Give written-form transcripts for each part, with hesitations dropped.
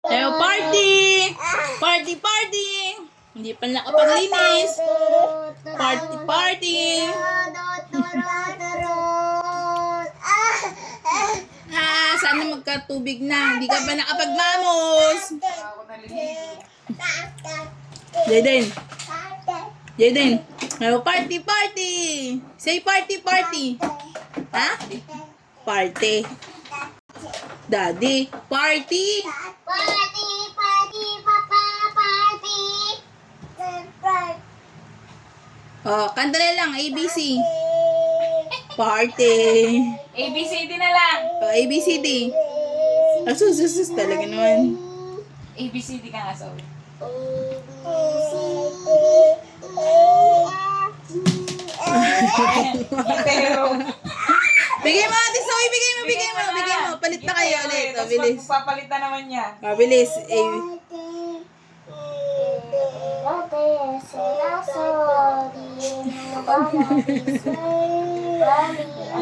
Tayo party! Party, party! Hindi pa nakapaglinis. Party, party! Sana magkatubig na. Hindi ka pa nakapagmamos. Jaden. Jaden. Tayo party, party! Say party, party! Ha? Party. Daddy, party! Party, party, papa, party. Oh, kanta na lang, ABC. Party. ABCD na lang. Oh, ABCD. Sus, talaga naman. ABCD ka nga, sorry. Pero, Bigay mo, Ate Zoe, bigay mo. Palit na kayo ulit. Oh, bilis. Papalit na naman niya. Oh, bilis.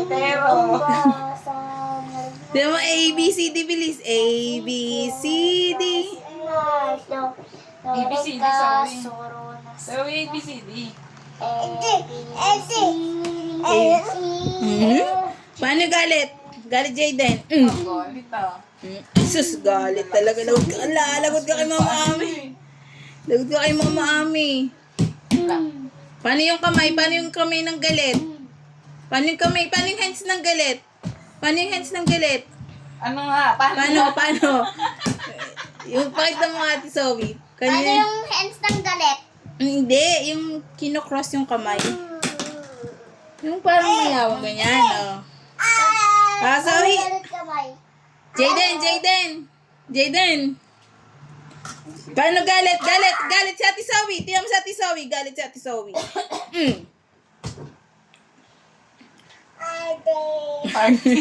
Pero, Di mo, ABCD, bilis. ABCD. ABCD, sorry. So, ABCD. Paano galit? Galit, Jaden. Galit ah. Sus, galit talaga. Lagot ka kay Mama Ami. Lagot ka kay Mama Ami. Paano yung kamay? Paano yung kamay ng galit? Paano yung kamay? Paano yung hands ng galit? Paano yung hands ng galit? Ano nga? Paano? Yung pakita mo, Ate Zoe. Ano yung hands ng galit? Hindi, yung kinocross yung kamay. Yung parang mayawang ganyan, oh. Zoe. Galit kamay. Jaden. Paano galit? Galit si Ate Zoe. Tingnan mo si Ate Zoe. Galit si Ate Zoe. Party.